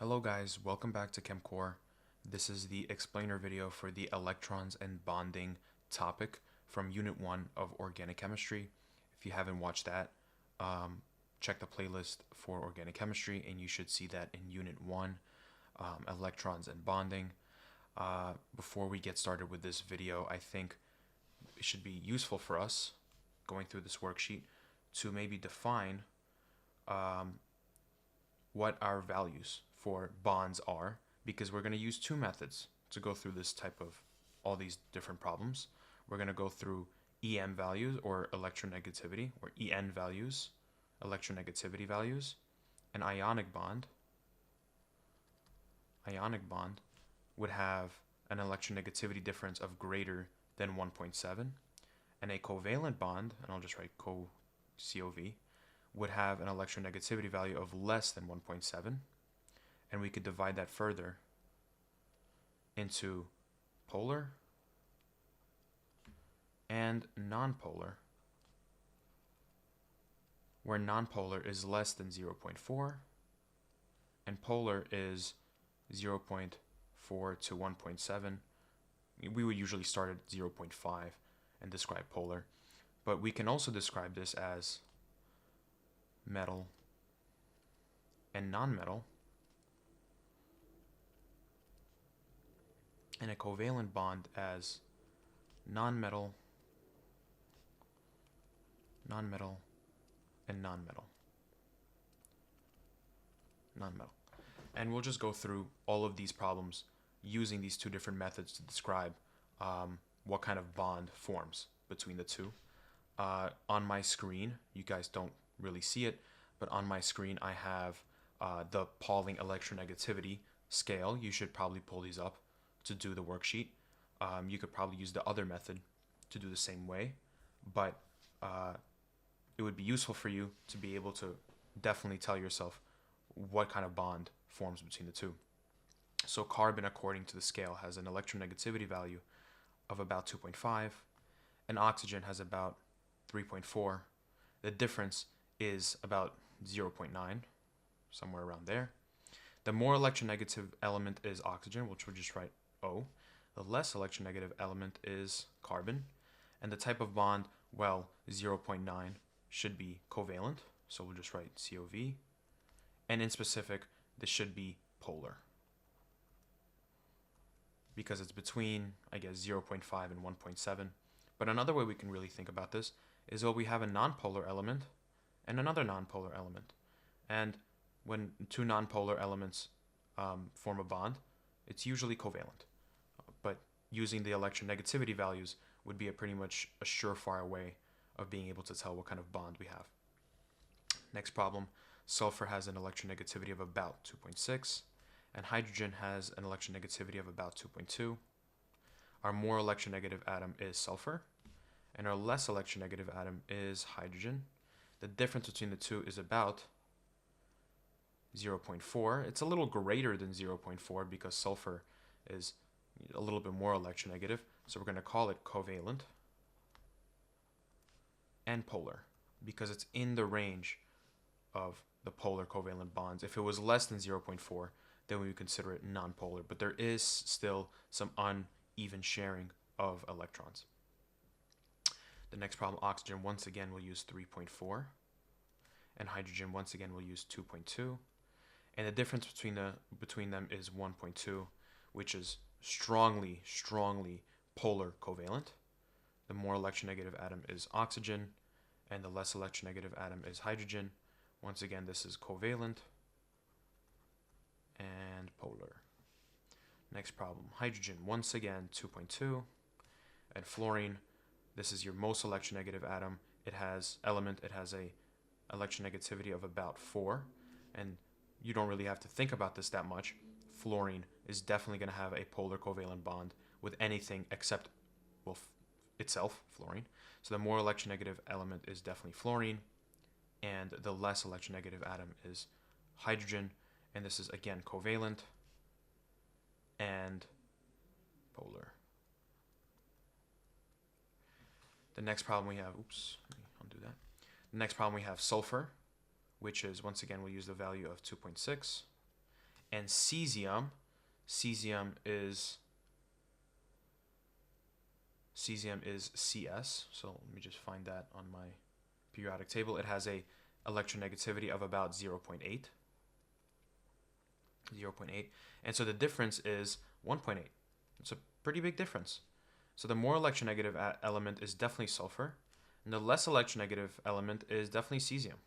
Hello guys, welcome back to ChemCore. This is the explainer video for the electrons and bonding topic from Unit 1 of Organic Chemistry. If you haven't watched that, check the playlist for Organic Chemistry and you should see that in Unit 1, electrons and bonding. Before we get started with this video, I think it should be useful for us, going through this worksheet, to maybe define what our values for bonds are, because we're going to use two methods to go through this type of all these different problems. We're going to go through EM values, or electronegativity, or EN values, electronegativity values. An ionic bond would have an electronegativity difference of greater than 1.7, and a covalent bond, and I'll just write COV, would have an electronegativity value of less than 1.7, and we could divide that further into polar and nonpolar, where nonpolar is less than 0.4 and polar is 0.4 to 1.7. We would usually start at 0.5 and describe polar, but we can also describe this as metal and nonmetal, and a covalent bond as nonmetal, and nonmetal. And we'll just go through all of these problems using these two different methods to describe what kind of bond forms between the two. On my screen, you guys don't really see it, but on my screen I have the Pauling electronegativity scale. You should probably pull these up to do the worksheet. You could probably use the other method to do the same way, but it would be useful for you to be able to definitely tell yourself what kind of bond forms between the two. So carbon, according to the scale, has an electronegativity value of about 2.5, and oxygen has about 3.4. The difference is about 0.9, somewhere around there. The more electronegative element is oxygen, which we'll just write O. The less electronegative element is carbon. And the type of bond, well, 0.9 should be covalent, so we'll just write COV. And in specific, this should be polar, because it's between, I guess, 0.5 and 1.7. But another way we can really think about this is, well, we have a nonpolar element and another nonpolar element. And when two nonpolar elements form a bond, it's usually covalent. But using the electronegativity values would be pretty much a surefire way of being able to tell what kind of bond we have. Next problem, sulfur has an electronegativity of about 2.6, and hydrogen has an electronegativity of about 2.2. Our more electronegative atom is sulfur, and our less electronegative atom is hydrogen. The difference between the two is about 0.4. It's a little greater than 0.4 because sulfur is a little bit more electronegative, so we're going to call it covalent. And polar, because it's in the range of the polar covalent bonds. If it was less than 0.4, then we would consider it nonpolar, but there is still some uneven sharing of electrons. The next problem, oxygen, once again we'll use 3.4, and hydrogen once again we'll use 2.2, and the difference between them is 1.2, which is strongly polar covalent. The more electronegative atom is oxygen, and the less electronegative atom is hydrogen. Once again, this is covalent and polar. Next problem, hydrogen, once again 2.2, and fluorine, this is your most electronegative atom. It has a electronegativity of about 4, and you don't really have to think about this that much. Fluorine is definitely going to have a polar covalent bond with anything except, well, itself, fluorine. So the more electronegative element is definitely fluorine, and the less electronegative atom is hydrogen, and this is again covalent and polar. The next problem we have, let me undo that. The next problem we have sulfur, which is, once again, we'll use the value of 2.6. And cesium is Cs. So let me just find that on my periodic table. It has a electronegativity of about 0.8. 0.8. And so the difference is 1.8. It's a pretty big difference. So the more electronegative element is definitely sulfur, and the less electronegative element is definitely cesium.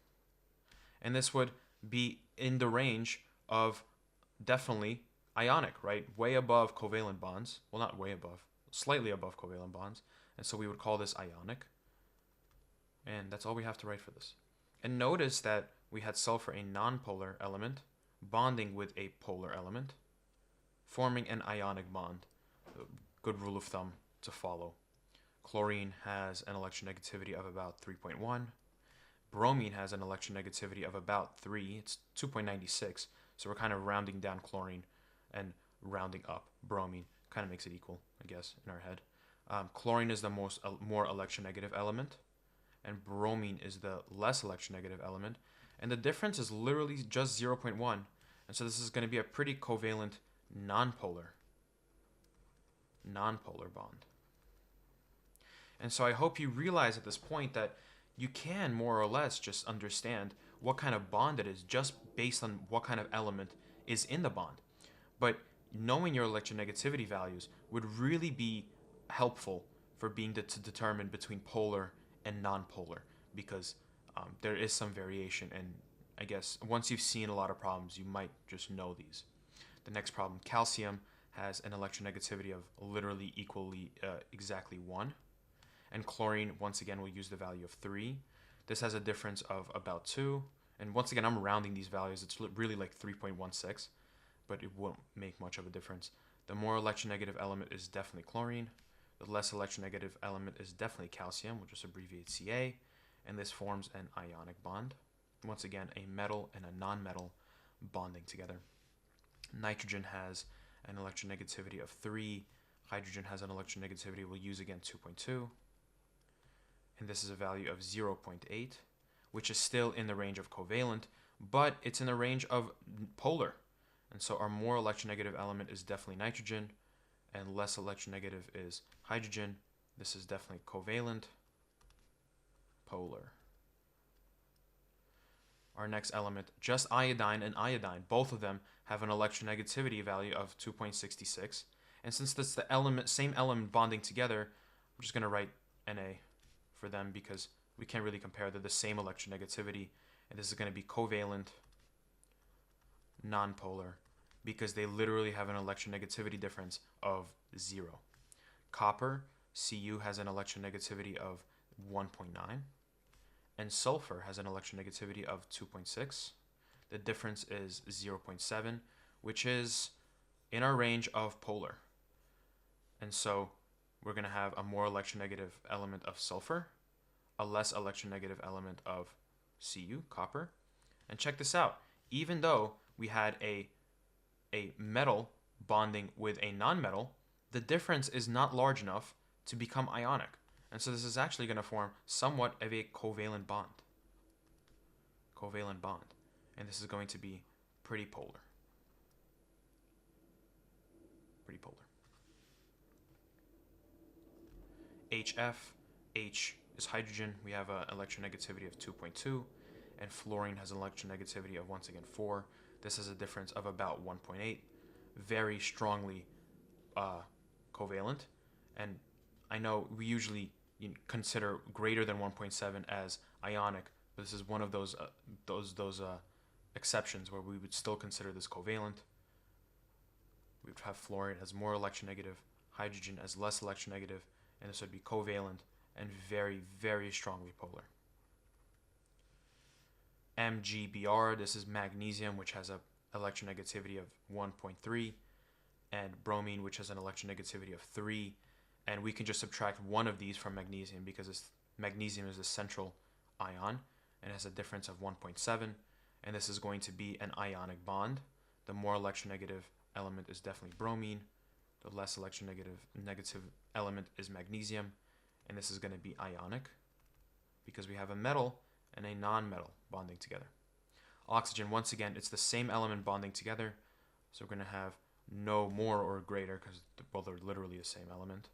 And this would be in the range of definitely ionic, right? Way above covalent bonds. Well, not way above, slightly above covalent bonds. And so we would call this ionic. And that's all we have to write for this. And notice that we had sulfur, a nonpolar element, bonding with a polar element, forming an ionic bond. Good rule of thumb to follow. Chlorine has an electronegativity of about 3.1. Bromine has an electronegativity of about 3. It's 2.96. So we're kind of rounding down chlorine and rounding up bromine. Kind of makes it equal, I guess, in our head. Chlorine is the more electronegative element, and bromine is the less electronegative element. And the difference is literally just 0.1. And so this is going to be a pretty covalent nonpolar bond. And so I hope you realize at this point that you can more or less just understand what kind of bond it is just based on what kind of element is in the bond. But knowing your electronegativity values would really be helpful for being to determine between polar and nonpolar, because there is some variation, and I guess once you've seen a lot of problems, you might just know these. The next problem, calcium has an electronegativity of literally exactly 1. And chlorine, once again, will use the value of 3. This has a difference of about 2. And once again, I'm rounding these values. It's really like 3.16, but it won't make much of a difference. The more electronegative element is definitely chlorine. The less electronegative element is definitely calcium, which is abbreviated Ca. And this forms an ionic bond. Once again, a metal and a non-metal bonding together. Nitrogen has an electronegativity of 3. Hydrogen has an electronegativity, we'll use again 2.2. And this is a value of 0.8, which is still in the range of covalent, but it's in the range of polar. And so our more electronegative element is definitely nitrogen, and less electronegative is hydrogen. This is definitely covalent, polar. Our next element, just iodine and iodine, both of them have an electronegativity value of 2.66. And since that's the same element bonding together, I'm just going to write Na for them because we can't really compare. They're the same electronegativity, and this is going to be covalent, nonpolar, because they literally have an electronegativity difference of 0. Copper, Cu, has an electronegativity of 1.9, and sulfur has an electronegativity of 2.6. The difference is 0.7, which is in our range of polar. And so we're going to have a more electronegative element of sulfur, a less electronegative element of Cu, copper. And check this out. Even though we had a metal bonding with a nonmetal, the difference is not large enough to become ionic. And so this is actually going to form somewhat of a covalent bond. Covalent bond. And this is going to be pretty polar. Pretty polar. HF, H is hydrogen. We have an electronegativity of 2.2, and fluorine has an electronegativity of, once again, 4. This is a difference of about 1.8. Very strongly covalent. And I know we usually consider greater than 1.7 as ionic, but this is one of those exceptions where we would still consider this covalent. We would have fluorine as more electronegative, hydrogen as less electronegative, and this would be covalent and very, very strongly polar. MgBr, this is magnesium, which has an electronegativity of 1.3, and bromine, which has an electronegativity of 3. And we can just subtract one of these from magnesium because magnesium is the central ion and has a difference of 1.7. And this is going to be an ionic bond. The more electronegative element is definitely bromine. The less negative element is magnesium. And this is going to be ionic because we have a metal and a non-metal bonding together. Oxygen, once again, it's the same element bonding together, So we're going to have no more or greater, because well, they're literally the same element.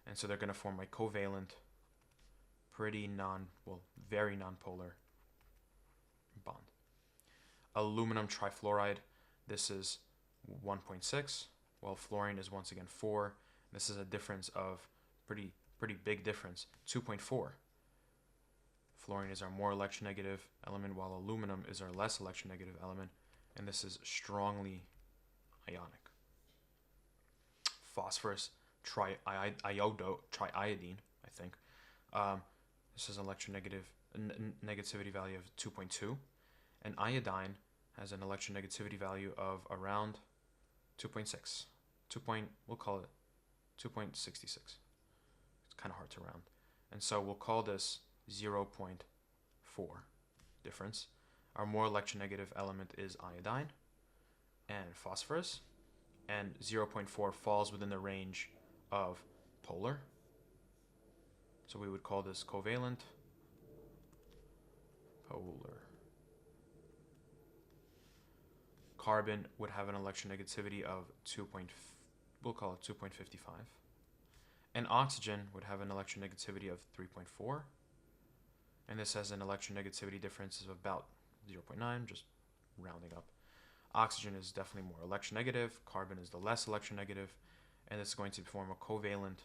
And so they're going to form a covalent, very nonpolar bond. Aluminum trifluoride, this is 1.6, while fluorine is once again 4. This is a difference of pretty big difference, 2.4. Fluorine is our more electronegative element, while aluminum is our less electronegative element, and this is strongly ionic. Phosphorus triiodine, I think. This is an electronegative negativity value of 2.2, and iodine has an electronegativity value of around 2.6. We'll call it 2.66. It's kind of hard to round, and so we'll call this 0.4 difference. Our more electronegative element is iodine and phosphorus, and 0.4 falls within the range of polar. So we would call this covalent polar. Carbon would have an electronegativity of we'll call it 2.55. And oxygen would have an electronegativity of 3.4. And this has an electronegativity difference of about 0.9, just rounding up. Oxygen is definitely more electronegative. Carbon is the less electronegative. And this is going to form a covalent,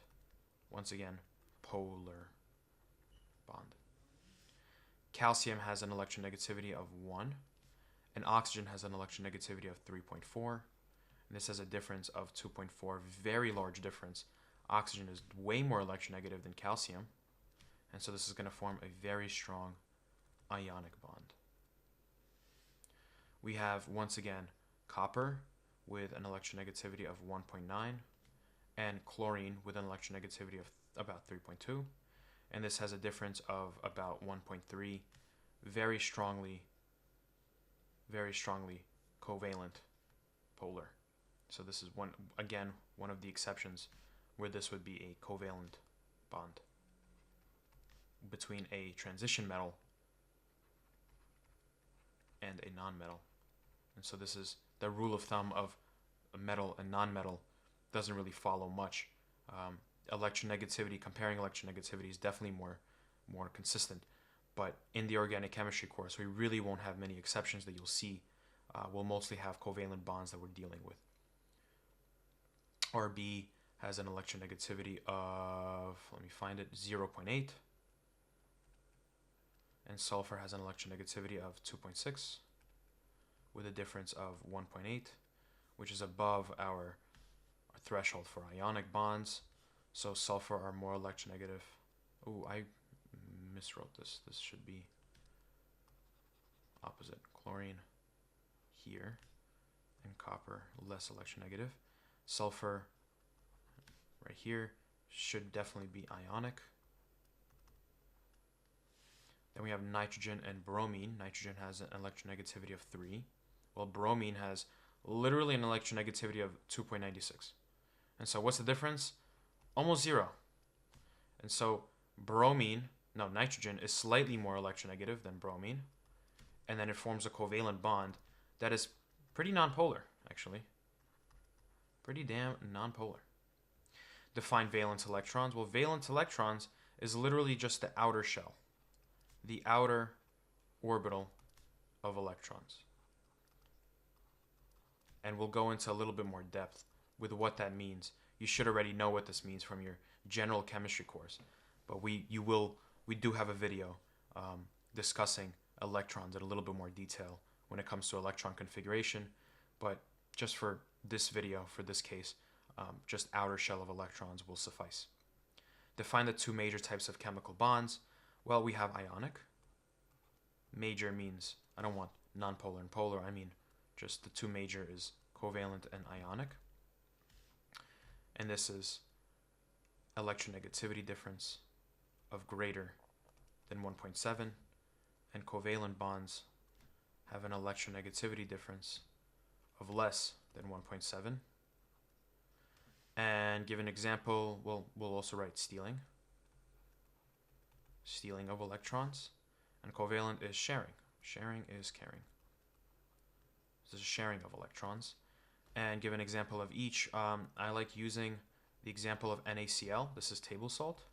once again, polar bond. Calcium has an electronegativity of 1. And oxygen has an electronegativity of 3.4. And this has a difference of 2.4, very large difference. Oxygen is way more electronegative than calcium. And so this is going to form a very strong ionic bond. We have, once again, copper with an electronegativity of 1.9 and chlorine with an electronegativity of about 3.2. And this has a difference of about 1.3, very strongly covalent polar. So this is one of the exceptions where this would be a covalent bond between a transition metal and a non-metal. And so this is the rule of thumb of a metal and non-metal doesn't really follow much. Electronegativity, comparing electronegativity is definitely more consistent. But in the organic chemistry course, we really won't have many exceptions that you'll see. We'll mostly have covalent bonds that we're dealing with. Rb has an electronegativity of, let me find it, 0.8. And sulfur has an electronegativity of 2.6 with a difference of 1.8, which is above our threshold for ionic bonds. So sulfur are more electronegative. Oh, I miswrote this. This should be opposite. Chlorine here and copper less electronegative. Sulfur right here should definitely be ionic. Then we have nitrogen and bromine. Nitrogen has an electronegativity of 3, while bromine has literally an electronegativity of 2.96. And so what's the difference? Almost 0. And so nitrogen is slightly more electronegative than bromine, and then it forms a covalent bond that is pretty nonpolar, actually. Pretty damn nonpolar. Define valence electrons. Well, valence electrons is literally just the outer shell, the outer orbital of electrons. And we'll go into a little bit more depth with what that means. You should already know what this means from your general chemistry course, but we do have a video discussing electrons in a little bit more detail when it comes to electron configuration. But just for this video, for this case, just outer shell of electrons will suffice. Define the two major types of chemical bonds. Well, we have ionic. Major means, I don't want nonpolar and polar, I mean just the two major is covalent and ionic. And this is electronegativity difference of greater than 1.7, and covalent bonds have an electronegativity difference of less than 1.7. And give an example, we'll also write stealing of electrons, and covalent is sharing is caring. This is sharing of electrons. and give an example of each. I like using the example of NaCl. This is table salt,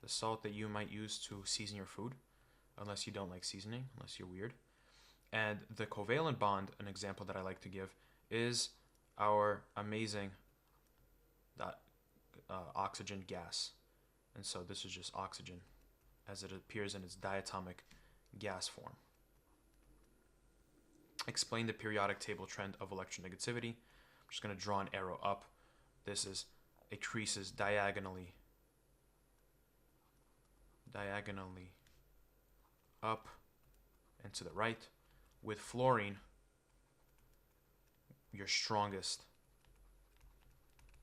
the salt that you might use to season your food, unless you don't like seasoning, unless you're weird. And the covalent bond, an example that I like to give, is our amazing oxygen gas. And so this is just oxygen as it appears in its diatomic gas form. Explain the periodic table trend of electronegativity. I'm just going to draw an arrow up. This is increases diagonally up and to the right. With fluorine, your strongest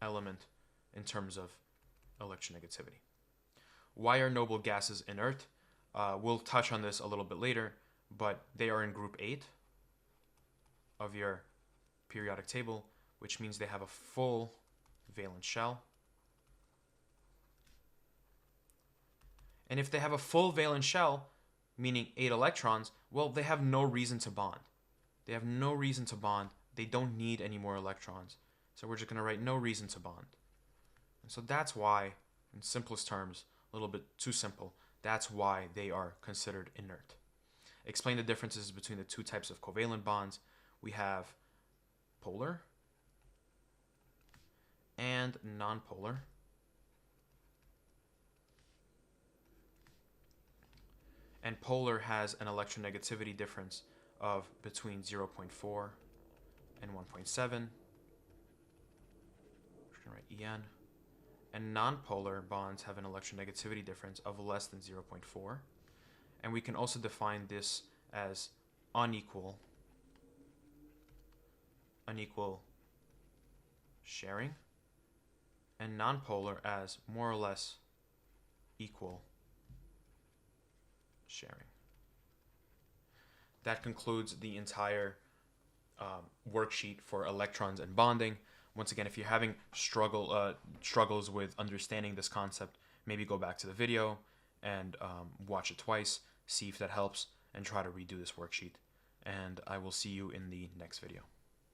element in terms of electronegativity. Why are noble gases inert? We'll touch on this a little bit later, but they are in group 8 of your periodic table, which means they have a full valence shell. And if they have a full valence shell, meaning 8 electrons, well, they have no reason to bond. They have no reason to bond. They don't need any more electrons. So we're just going to write no reason to bond. And so that's why, in simplest terms, a little bit too simple, that's why they are considered inert. Explain the differences between the two types of covalent bonds. We have polar and nonpolar. And polar has an electronegativity difference of between 0.4 and 1.7. We're going to write En. And nonpolar bonds have an electronegativity difference of less than 0.4. And we can also define this as unequal sharing, and nonpolar as more or less equal sharing. That concludes the entire worksheet for electrons and bonding. Once again, if you're having struggles with understanding this concept, maybe go back to the video and watch it twice, see if that helps, and try to redo this worksheet. And I will see you in the next video.